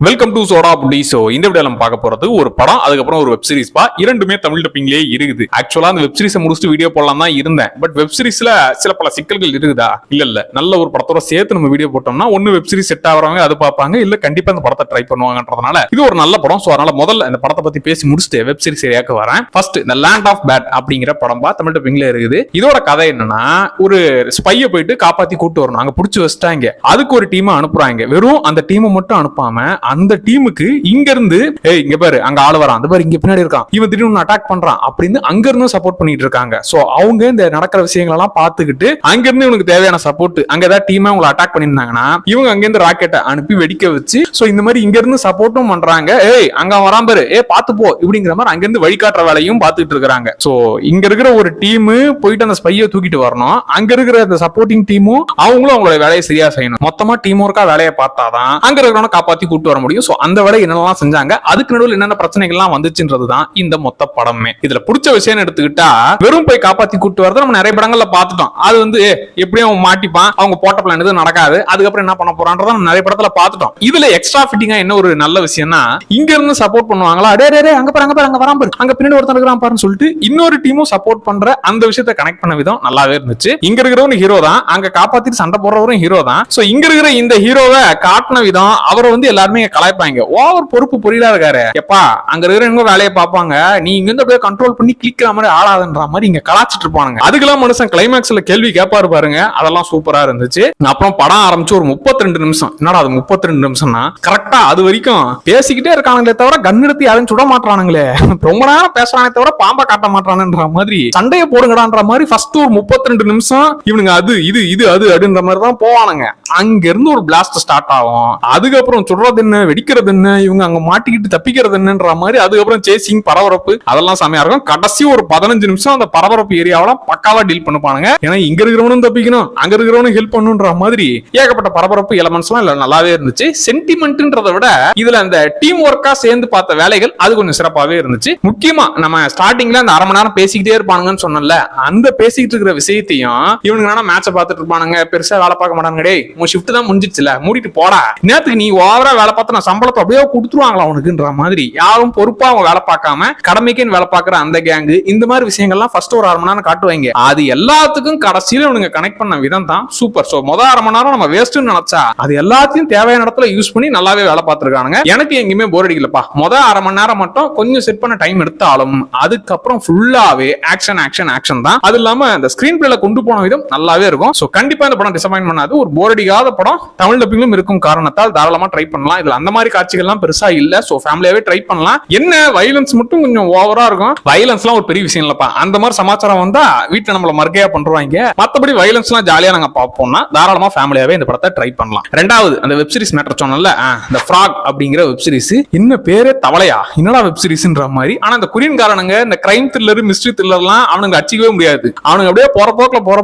Welcome to soda புடி. So இந்த video நம்ம பார்க்க போறது ஒரு படம், அதுக்கப்புறம் ஒரு வெப் சீரிஸ் பா. இரண்டுமே தமிழ் டப்பிங்லயே இருக்குது. ஆக்சுவலா அந்த வெப் சீரிஸை முடிச்சுட்டு வீடியோ போடலாம் தான் இருந்தேன். பட் வெப் சீரிஸ்ல சில பல சிக்கல்கள் இருக்குதா? இல்ல நல்ல ஒரு படத்தோட சேர்த்து நம்ம வீடியோ போட்டோம்னா ஒன்னு வெப் சீரிஸ் செட் ஆகிறவங்க அது பார்ப்பாங்க, இல்ல கண்டிப்பா அந்த படத்தை ட்ரை பண்ணுவாங்கன்றதுனால இது ஒரு நல்ல படம். சோ அதனால முதல்ல இந்த படத்தை பத்தி பேசி முடிச்சுட்டு வெப் சீரிஸ் ஏரியாக்கு வரேன். ஃபர்ஸ்ட் இந்த லேண்ட் ஆஃப் பேட் அப்படிங்கிற படம் பா, தமிழ் டப்பிங்ல இருக்குது. இதோட கதை என்னன்னா, ஒரு ஸ்பையை போயிட்டு காப்பாத்தி கூட்டு வரணும். அங்க புடிச்சு வச்சுட்டாங்க. அதுக்கு ஒரு டீமை அனுப்புறாங்க. வெறும் அந்த டீமை மட்டும் அனுப்பாம அந்த டீமுக்கு இங்க இருந்து இங்க பாரு அங்க ஆளு வரான், அந்த பாரு இங்க பின்னாடி இருக்கான், இவன் திடீர்னு அட்டாக் பண்றான் அப்படின்னு அங்க இருந்து சப்போர்ட் பண்ணிட்டு இருக்காங்க. சோ அவங்க இந்த நடக்கிற விஷயங்கள் எல்லாம் பாத்துக்கிட்டு அங்க இருந்து இவனுக்கு தேவையான சப்போர்ட், அங்க ஏதாவது டீம் உங்களை அட்டாக் பண்ணிருந்தாங்கன்னா இவங்க அங்க இருந்து ராக்கெட்டை அனுப்பி வெடிக்க வச்சு சோ இந்த மாதிரி இங்க இருந்து சப்போர்ட்டும் பண்றாங்க. அங்க வரான் பாரு, பாத்து போ இப்படிங்கிற மாதிரி அங்க இருந்து வழிகாட்டுற வேலையும் பாத்துட்டு இருக்காங்க. சோ இங்க இருக்கிற ஒரு டீம் போயிட்டு அந்த ஸ்பையை தூக்கிட்டு வரணும். அங்க இருக்கிற அந்த சப்போர்ட்டிங் டீமும் அவங்களும் அவங்களோட வேலையை சரியா செய்யணும். மொத்தமா டீம் ஒர்க்கா வேலையை பார்த்தாதான் அங்க இருக்கிறவன காப்பாத்தி கூட்டு வர முடியும். சோ அந்த வேலை என்னெல்லாம் செஞ்சாங்க, அதுக்கு நடுவில் என்னென்ன பிரச்சனைகள்லாம் வந்துச்சுன்றதுதான் இந்த மொத்த படமே. இதுல பிடிச்ச விஷயம் எடுத்துக்கிட்டா, வெறும் போய் காப்பாத்தி கூட்டு வரது நம்ம நிறைய படங்கள்ல பார்த்துட்டோம். அது வந்து எப்படியும் அவன் மாட்டிப்பான், அவங்க போட்ட பிளான் எதுவும் நடக்காது, அதுக்கப்புறம் என்ன பண்ண போறான்றத நம்ம நிறைய படத்துல பார்த்துட்டோம். இதுல எக்ஸ்ட்ரா ஃபிட்டிங்கா என்ன ஒரு நல்ல விஷயம்னா, இங்க இருந்து சப்போர்ட் பண்ணுவாங்களா, அங்க பாரு அங்க வரான் பாரு, அங்க பின்னாடி ஒருத்தர் இருக்கிறான் பாருன்னு சொல்லிட்டு இன்னொரு டீமும் சப்போர்ட் பண்ற அந்த விஷயத்தை கனெக்ட் பண்ண விதம் நல்லாவே இருந்துச்சு. இங்க இருக்கிறவன் ஹீரோ தான், அங்க காப்பாத்திட்டு சண்டை போடுறவரும் ஹீரோ தான். சோ இங்க இருக்கிற இந்த ஹீரோவை காட்டின விதம், அவரை வந்து எல்லாருமே கலாய்ப்பாங்க, ஓவர் பொறுப்பு புரியலா இருக்காரு, எப்பா அங்க இருக்கிறவங்க வேலையை பார்ப்பாங்க, நீ இங்க இருந்து அப்படியே கண்ட்ரோல் பண்ணி கிளிக்கிற மாதிரி ஆளாதுன்ற மாதிரி இங்க கலாச்சிட்டு இருப்பானுங்க. அதுக்கெல்லாம் மனுஷன் கிளைமேக்ஸ்ல கேள்வி கேட்பாரு பாருங்க, அதெல்லாம் சூப்பரா இருந்துச்சு. அப்புறம் படம் ஆரம்பிச்சு ஒரு 32 நிமிஷம், என்னடா அது 32 நிமிஷம்னா கரெக்டா அது வரைக்கும் பேசிக்கிட்டே இருக்கானுங்களே தவிர கன் எடுத்து யாரும் சுட மாட்டானுங்களே, ரொம்ப நேரம் பேசுறானே தவிர பாம்பை காட்ட மாட்டானுன்ற மாதிரி சண்டையை போடுங்கடான்ற மாதிரி ஃபர்ஸ்ட் ஒரு 32 நிமிஷம் இவனுங்க அது இது அது அப்படின்ற மாதிரி தான் போவானுங்க. அங்க இருந்து ஒரு பிளாஸ்ட் ஸ்டார்ட் ஆகும். அதுக்கப்புறம் சுடுறது என்ன, வெடிக்கிறது என்ன, இவங்க அங்க மாட்டிக்கிட்டு தப்பிக்கிறது என்னன்ற மாதிரி, அதுக்கப்புறம் சேசிங் பரபரப்பு அதெல்லாம் செமையா இருக்கும். கடைசி ஒரு 15 நிமிஷம் அந்த பரபரப்பு ஏரியாவெல்லாம் பக்காவா டீல் பண்ணுவானுங்க. ஏன்னா இங்க இருக்கிறவனும் தப்பிக்கணும், அங்க இருக்கிறவனும் ஹெல்ப் பண்ணுன்ற மாதிரி ஏகப்பட்ட பரபரப்பு எலமெண்ட்ஸ் எல்லாம் நல்லாவே இருந்துச்சு. சென்டிமெண்ட்ன்றதை விட இதுல அந்த டீம் ஒர்க்கா சேர்ந்து பார்த்த வேலைகள் அது கொஞ்சம் சிறப்பாவே இருந்துச்சு. முக்கியமா நம்ம ஸ்டார்டிங்ல அந்த அரை மணி நேரம் பேசிக்கிட்டே இருப்பானுங்கன்னு சொன்னல, அந்த பேசிக்கிட்டு இருக்கிற விஷயத்தையும் இவனுங்க மேட்சை பார்த்துட்டு இருப்பானுங்க, பெருசா வேலை பார்க்க மாட்டாங்க. டேய் உன் ஷிஃப்ட் தான் முடிஞ்சிச்சுல, மூடிட்டு போடா, நேத்துக்கு நீ ஓவரா வேலை பார்த்து நான் சம்பளத்தை அப்படியே கொடுத்துருவாங்களா உனக்குன்ற மாதிரி யாரும் பொறுப்பா அவங்க வேலை பார்க்காம கடமைக்குன்னு வேலை பார்க்கிற அந்த கேங்கு, இந்த மாதிரி விஷயங்கள்லாம் ஃபர்ஸ்ட் ஒரு அரை மணி நேரம் காட்டுவாங்க. அது எல்லாத்துக்கும் கடைசியில இவனுங்க கனெக்ட் பண்ண விதம் தான் சூப்பர். சோ முதல் அரை மணி நேரம் நம்ம வேஸ்ட்னு நினைச்சா அது எல்லாத்தையும் தேவையான இடத்துல யூஸ் பண்ணி நல்லாவே வேலை பார்த்திருக்கானுங்க. எனக்கு எங்கேயுமே போர் அடிக்கலப்பா. முதல் அரை மணி நேரம் மட்டும் கொஞ்சம் செட் பண்ண டைம் எடுத்தாலும் அதுக்கப்புறம் ஃபுல்லாவே ஆக்ஷன் ஆக்ஷன் ஆக்ஷன் தான். அது இல்லாம அந்த ஸ்கிரீன் பிளேல கொண்டு போன விதம் நல்லாவே இருக்கும். சோ கண்டிப்பா இந்த படம் டிசப்பாயின்ட் பண்ணாது. ஒரு போர் அடிக்காத படம், தமிழ் டப்பிங்லும் இருக்கும் காரணத்தால் தாராளமா ட்ரை பண்ணலாம். இதுல அந்த மாதிரி காட்சிகள்லாம் பெருசா இல்ல. சோ ஃபேமிலியாவே ட்ரை பண்ணலாம். என்ன வயலன்ஸ் மட்டும் கொஞ்சம் ஓவரா இருக்கும். வயலன்ஸ்லாம் ஒரு பெரிய விஷயம் இல்லப்பா. அந்த மாதிரி சமாச்சாரம் வந்தா வீட்டுல நம்மள மர்க்கையா பண்றாங்க. மத்தபடி வயலன்ஸ்லாம் ஜாலியா நாங்க பார்ப்போம்னா தாராளமா ஃபேமிலியாவே இந்த படத்தை ட்ரை பண்ணலாம். ரெண்டாவது அந்த வெப் சீரிஸ் மேட்டர் சொன்னல, இந்த ஃப்ராக் அப்படிங்கிற வெப் சீரிஸ், இன்னும் பேரே தவளையா என்னடா வெப் சீரிஸ்ன்ற மாதிரி. ஆனா இந்த கொரியன் காரணங்க இந்த கிரைம் த்ரில்லர் மிஸ்ட்ரி த்ரில்லர்லாம் அவனுங்க அச்சிக்கவே முடியாது. அவனுங்க அப்படியே போற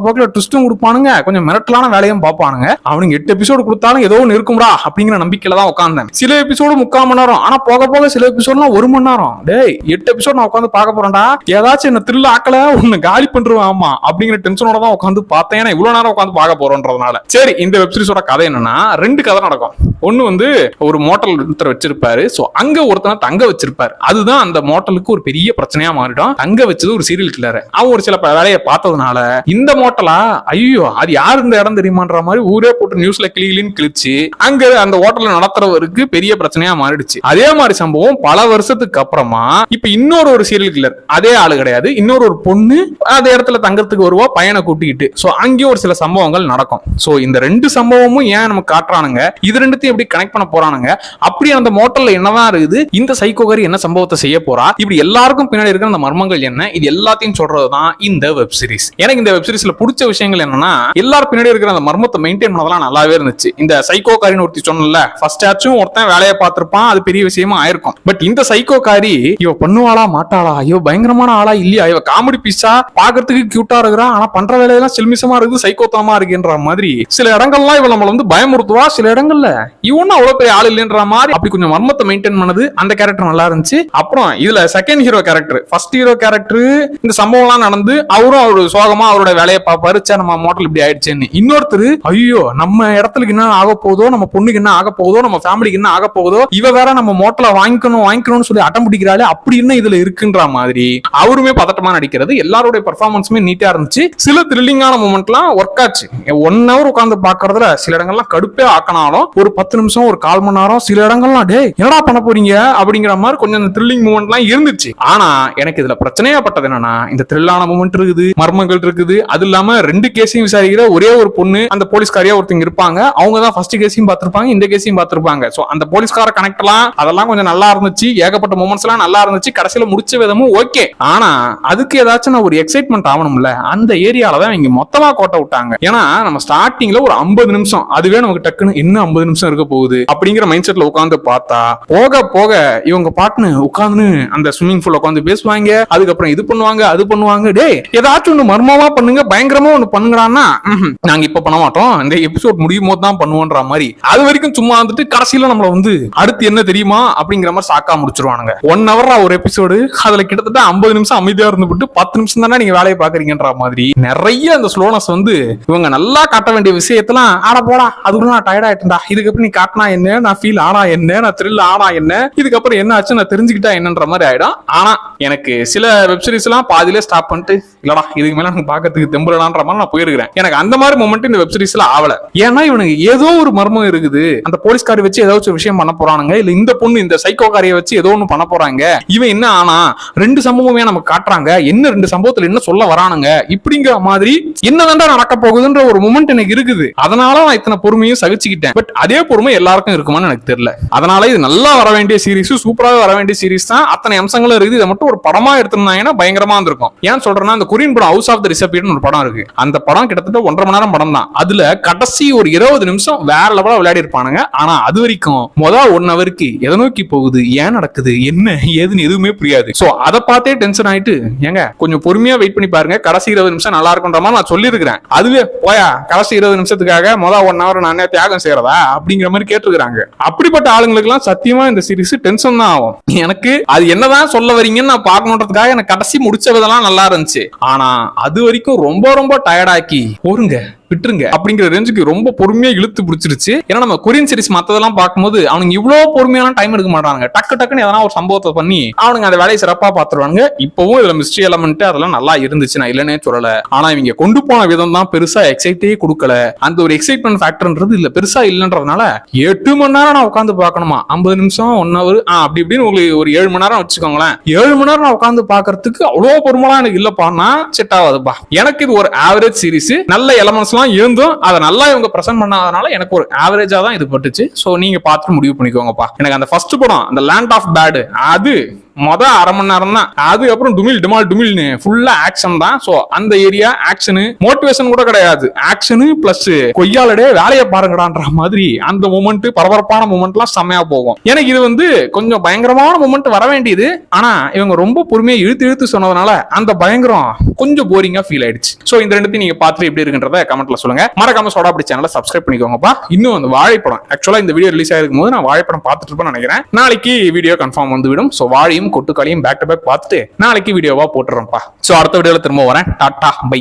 போக்குல ட்விஸ்டும் கொடுப்பானுங்க, கொஞ்சம் மிரட்டலான வேலையும் பார்ப்பானுங்க. அவனுங்க 8 எபிசோடு கொடுத்தாலும் ஏதோ ஒன்று இருக்கும்டா அப்படிங்கிற நம்பிக்கையில தான் உட்கார்ந்தேன். சில எபிசோடு 3/4 மணி நேரம், ஆனா போக போக சில எபிசோட்லாம் 1 மணி நேரம். டேய் 8 எபிசோட் நான் உட்காந்து பார்க்க போறேன்டா, ஏதாச்சும் என்ன த்ரில் ஆக்கல உன்னை காலி பண்றேன் ஆமா அப்படிங்கிற டென்ஷனோட தான் உட்காந்து பார்த்தேன். ஏன்னா இவ்வளவு நேரம் உட்காந்து பார்க்க போறோன்றதுனால. சரி, இந்த வெப் சீரிஸோட கதை என்னன்னா, 2 கதை நடக்கும். ஒன்னு வந்து ஒரு மோட்டல் ஒருத்தர் வச்சிருப்பாரு. சோ அங்க ஒருத்தனை தங்க வச்சிருப்பாரு. அதுதான் அந்த மோட்டலுக்கு ஒரு பெரிய பிரச்சனையா மாறிடும். தங்க வச்சது ஒரு சீரியல் கில்லர். அவன் ஒரு சில வேலையை பார்த்ததுனால இந்த மோட்டலா ஐயோ அது யாரு இந்த இடம் தெரியுமான்ற மாதிரி ஊரே போட்டு நியூஸ்ல கிளின்னு கிழிச்சு அங்க அந்த ஹோட்டல் நடத்துறவருக்கு பெரிய பிரச்சனையா மாறிடுச்சு. அதே மாதிரி சம்பவம் பல வருஷத்துக்கு அப்புறமா இப்ப இன்னொரு ஒரு சீரியல் கில்லர், அதே ஆளு கிடையாது, இன்னொரு ஒரு பொண்ணு அதே இடத்துல தங்கறதுக்கு வருவா பையனை கூட்டிக்கிட்டு. சோ அங்கேயும் ஒரு சில சம்பவங்கள் நடக்கும். சோ இந்த 2 சம்பவமும் ஏன் நமக்கு காட்டுறானுங்க, இது ரெண்டுத்தையும் எப்படி கனெக்ட் பண்ண போறானுங்க, அப்படி அந்த மோட்டல்ல என்னதான் இருக்குது, இந்த சைக்கோகாரி என்ன சம்பவத்தை செய்ய போறா, இப்படி எல்லாருக்கும் பின்னாடி இருக்கிற அந்த மர்மங்கள் என்ன, இது எல்லாத்தையும் சொல்றதுதான் இந்த வெப் சீரிஸ். எனக்கு இந்த வெப் சீரிஸ்ல பிடிச்ச விஷயங்கள் என்னன்னா, எல்லாரும் பின்னாடி இருக்கிற அந்த மர்மத்தை மெயின்டைன் பண்ணதெல்லாம் நல்லாவே இருந்துச்சு. இந்த சைக்கோகாரின்னு ஒருத்தி சொன்னல, ஃபர்ஸ்ட் ஆச்சும் ஒருத்தன் வேலையை பார்த்திருப்பான், அது பெரிய விஷயமா ஆயிருக்கும். பட் இந்த சைக்கோகாரி இவ பண்ணுவாளா மாட்டாளா, ஐயோ பயங்கரமான ஆளா இல்லையா, இவ காமெடி பீஸா பாக்குறதுக்கு கியூட்டா இருக்கிறா, ஆனா பண்ற வேலையெல்லாம் செல்மிசமா இருக்குது, சைக்கோத்தனமா இருக்குன்ற மாதிரி சில இடங்கள்லாம் இவ நம்மள வந்து பயமுறுத்துவா, சில இடங்கள்ல இவனும் அவ்வளவு பெரிய ஆள் இல்லைன்ற மாதிரி அப்படி கொஞ்சம் மர்மத்தை மெயின்டைன் பண்ணது அந்த கேரக்டர் நல்லா இருந்துச்சு. அப்புறம் இதுல second hero character, first hero character இந்த சம்பவம் எல்லாம் நடந்து அவரும் அவரு சோகமா அவரோட வேலையை பார்ப்பாரு, சே நம்ம மோட்டல் இப்படி ஆயிடுச்சுன்னு. இன்னொருத்தர் ஐயோ நம்ம இடத்துக்கு என்ன ஆக போதோ, நம்ம பொண்ணுக்கு என்ன ஆக போதோ, நம்ம ஃபேமிலி ஃபேமிலிக்கு என்ன ஆக போகுதோ, இவ வேற நம்ம மோட்டல வாங்கிக்கணும்னு சொல்லி அட்டம் பிடிக்கிறாளே, அப்படி என்ன இதுல இருக்குன்ற மாதிரி அவருமே பதட்டமா நடிக்கிறது. எல்லாருடைய பெர்ஃபார்மன்ஸுமே நீட்டா இருந்துச்சு. சில த்ரில்லிங்கான மூமெண்ட்லாம் ஒர்க் ஆச்சு. 1 ஹவர் உட்கார்ந்து பாக்குறதுல சில இடங்கள்லாம் கடுப்பே ஆக்கினாலும் ஒரு 10 நிமிஷம் ஒரு 1/4 மணி நேரம் சில இடங்கள்லாம் டே என்னடா பண்ண போறீங்க அப்படிங்கிற மாதிரி கொஞ்சம் த்ரில்லிங் மூமெண்ட்லாம் இருந்துச்சு. ஆனா எனக்கு இதுல பிரச்சனையா பட்டது என்னன்னா, இந்த த்ரில்லான மூமெண்ட் இருக்குது, மர்மங்கள் இருக்குது, அது இல்லாம 2 கேஸையும் விசாரிக்கிற ஒரே ஒரு பொண்ணு, அந்த போலீஸ்காரியா ஒருத்தங்க இருப்பாங்க. அவங்க தான் ஃபர்ஸ்ட் கேஸையும் பார்த்திருப்பாங்க, இந்த கேஸையும் பார்த்திருப்பாங்க. சோ அந்த போலீஸ்கார கனெக்ட்லாம் அதெல்லாம் கொஞ்சம் நல்லா இருந்துச்சு. ஏகப்பட்ட மூமெண்ட்ஸ் எல்லாம் நல்லா இருந்துச்சு. கடைசியில முடிச்ச விதமும் ஓகே. ஆனா அதுக்கு ஏதாச்சும் ஒரு எக்ஸைட்மெண்ட் ஆகணும்ல, அந்த ஏரியால தான் இங்க மொத்தமா கோட்டை விட்டாங்க. ஏன்னா நம்ம ஸ்டார்டிங்ல ஒரு 50 நிமிஷம் அதுவே நமக்கு டக்குன்னு இன்னும் 50 நிமிஷம் இருக்க போகுது அப்படிங்கிற மைண்ட் செட்ல உட்காந்து பார்த்தா, போக போக இவங்க பாட்டுன்னு உட்காந்து அந்த ஸ்விம்மிங் பூல்ல உட்காந்து பேசுவாங்க. அதுக்கப்புறம் இது பண்ணுவாங்க, அது பண்ணுவாங்க. டே ஏதாச்சும் ஒண்ணு மர்மமா பண்ணுங்க, பயங்கரமா ஒண்ணு பண்ணுங்கறான்னா, நாங்க இப்ப பண்ண மாட்டோம், இந்த எபிசோட் முடியும் போது தான் பண்ணுவோன்ற மாதிரி அது வரைக்கும் சும்மா வந்துட்டு கடைசியில நம்மள வந்து அடுத்து என்ன தெரியுமா அப்படிங்கிற மாதிரி சாக்கா முடிச்சிருவானுங்க. 1 ஹவர் ஒரு எபிசோடு, அதுல கிட்டத்தட்ட 50 நிமிஷம் அமைதியா இருந்துட்டு 10 நிமிஷம் தானே நீங்க வேலையை பாக்குறீங்கன்ற மாதிரி நிறைய அந்த ஸ்லோனஸ் வந்து இவங்க நல்லா காட்ட வேண்டிய விஷயத்தெல்லாம் ஆட போடா அதுக்குள்ள நான் டயர்ட் ஆயிட்டேன்டா, இதுக்கப்புறம் நீ காட்டினா என்ன, நான் ஃபீல் ஆனா என்ன, நான் த்ரில் ஆனா என்ன, இதுக்கப்புறம் என்ன ஆச்சு நான் தெரிஞ்சுக்கிட்டா என்னன்ற மாதிரி ஆயிடும். ஆனா எனக்கு சில வெப்சீரிஸ் எல்லாம் பாதியிலே ஸ்டாப் பண்ணிட்டு இல்லடா இதுக்கு மேல எனக்கு பாக்கிறதுக்கு தெம்புலடான்ற மாதிரி நான் போயிருக்கிறேன். எனக்கு அந்த மாதிரி மொமெண்ட் இந்த வெப்சீரிஸ்ல ஆவல. ஏன்னா இவனுக்கு ஏதோ ஒரு மர்மம் இருக்குது, அந்த போலீஸ்காரி வச்சு ஏதாச்சும் ஒரு விஷயம் பண்ண போறானுங்க, இல்ல இந்த பொண்ணு இந்த சைக்கோகாரியை வச்சு ஏதோ ஒண்ணு பண்ண போறாங்க, இவன் என்ன ஆனா 2 சம்பவமே நமக்கு காட்டுறாங்க, என்ன 2 சம்பவத்துல என்ன சொல்ல வரானுங்க இப்படிங்கிற மாதிரி என்னதான்டா நடக்க போகுதுன்ற ஒரு மொமெண்ட் எனக்கு இருக்குது. அதனால நான் இத்தனை பொறுமையும் சகிச்சுக்கிட்டேன். பட் அதே பொறுமை எல்லாருக்கும் இருக்குமான்னு எனக்கு தெரியல. அதனால இது நல்லா வர வேண்டிய சீரிஸ், சூப்பராக வர வேண்டிய சீரிஸ் தான். அத்தனை அம்சங்களும் இருக்குது. இதை மட்டும் ஒரு படமா எடுத்திருந்தாங்கன்னா பயங்கரமா இருந்திருக்கும். ஏன் சொல்றேன்னா, அந்த கொரியன் படம் ஹவுஸ் ஆஃப் தி டிசப்பியர்ட்னு ஒரு படம் இருக்கு. அந்த படம் கிட்டத்தட்ட 1.5 மணி நேரம் படம் தான். அதுல கடைசி ஒரு 20 நிமிஷம் வேற லெவலா விளையாடி இருப்பானுங்க. ஆனா அது வரைக்கும் முதல் 1 ஹவருக்கு எதை நோக்கி போகுது, ஏன் நடக்குது, என்ன ஏதுன்னு எதுவுமே புரியாது. சோ அதை பார்த்தே டென்ஷன் ஆயிட்டு ஏங்க கொஞ்சம் பொறுமையா வெயிட் பண்ணி பாருங்க, கடைசி 20 நிமிஷம் நல்லா இருக்குன்ற மாதிரி நான் சொல்லியிருக்கிறேன். அதுவே போயா கடைசி 20 நிமிஷத்துக்காக முதல் 1 ஹவர் நானே தியாகம் செய்யறதா அப்படிங்கிற மாதிரி கேட்டுருக்காங்க. அப்படிப்பட்ட ஆளுங்களுக்கு எல்லாம் சத்தியமா இந்த சீரிஸ் டென்ஷன் தான் ஆகும். எனக்கு அது என்னதான் சொல்ல வரீங்கன்னு நான் பார்க்கணுன்றதுக்காக எனக்கு கடைசி முடிச்ச விதெல்லாம் நல்லா இருந்துச்சு. ஆனா அது வரைக்கும் ரொம்ப ரொம்ப டயர்டாக்கி போருங்க விட்டுருங்க அப்படிங்கிற ரேஞ்சுக்கு ரொம்ப பொறுமையா இழுத்து பிடிச்சிருச்சு. ஏன்னா நம்ம கொரியன் சீரிஸ் மத்ததெல்லாம் பார்க்கும்போது அவனுங்க இவ்வளவு பொறுமையான டைம் எடுக்க மாட்டாங்க. டக்குன்னு எதனா ஒரு சம்பவத்தை பண்ணி அவனுங்க அந்த வேலையை சிறப்பா பாத்துருவாங்க. இப்பவும் இதுல மிஸ்ட்ரி எலமெண்ட் அதெல்லாம் நல்லா இருந்துச்சு, நான் இல்லனே சொல்லல. ஆனா இவங்க கொண்டு போன விதம் தான் பெருசா எக்ஸைட்டே கொடுக்கல. அந்த ஒரு எக்ஸைட்மெண்ட் ஃபேக்டர்ன்றது இல்ல பெருசா இல்லன்றதுனால 8 மணி நேரம் நான் உட்காந்து பார்க்கணுமா, 50 நிமிஷம் 1 ஹவர் அப்படி இப்படின்னு உங்களுக்கு ஒரு 7 மணி நேரம் வச்சுக்கோங்களேன். 7 மணி நேரம் நான் உட்காந்து பாக்குறதுக்கு அவ்வளவு பொறுமைலாம் எனக்கு இல்லப்பான்னா செட் ஆகாதுப்பா. எனக்கு இது ஒரு ஆவரேஜ் சீரிஸ், நல்ல எலமெண்ட்ஸ் இருந்தும் அதை நல்லா இவங்க பிரசன்ட் பண்ணாதனால எனக்கு ஒரு ஆவரேஜா தான் இது பட்டுச்சு. சோ நீங்க பார்த்து முடிவு பண்ணிக்கோங்கப்பா. எனக்கு அந்த ஃபர்ஸ்ட் படம் அந்த லேண்ட் ஆஃப் பேட் அது மொதல் 1/2 மணி நேரம் தான். அதுக்கப்புறம் டுமில்னு ஃபுல்லா ஆக்ஷன் தான். சோ அந்த ஏரியா ஆக்ஷனு மோட்டிவேஷன் கூட கிடையாது, ஆக்ஷனு பிளஸ் கொய்யாலடே வேலையை பாருங்கடான்ற மாதிரி அந்த மூமெண்ட் பரபரப்பான மூமெண்ட்லாம் செம்மையா போகும். எனக்கு இது வந்து கொஞ்சம் பயங்கரமான மூமெண்ட் வர வேண்டியது. ஆனா இவங்க ரொம்ப பொறுமையா இழுத்து சொன்னதுனால அந்த பயங்கரம் கொஞ்சம் போரிங்கா ஃபீல் ஆயிடுச்சு. சோ இந்த ரெண்டுத்தையும் நீங்க பார்த்துட்டு எப்படி இருக்குன்றத கமெண்ட்ல சொல்லுங்க. மறக்காம சோடா அப்படி சேனலை சப்ஸ்கிரைப் பண்ணிக்கோங்கப்பா. இன்னும் அந்த வாழைப்படம் ஆக்சுவலா இந்த வீடியோ ரிலீஸ் ஆயிருக்கும் போது நான் வாழைப்படம் பார்த்துட்டு இருப்பேன்னு நினைக்கிறேன். நாளைக்கு வீடியோ கன்ஃபார்ம் வந்து விடும். சோ வாழையும் கொட்டுக்காலையும் பேக் டு பேக் பார்த்துட்டு நாளைக்கு வீடியோவா போட்டுறோம்ப்பா. சோ அடுத்த வீடியோல திரும்ப வரேன். Tata bye.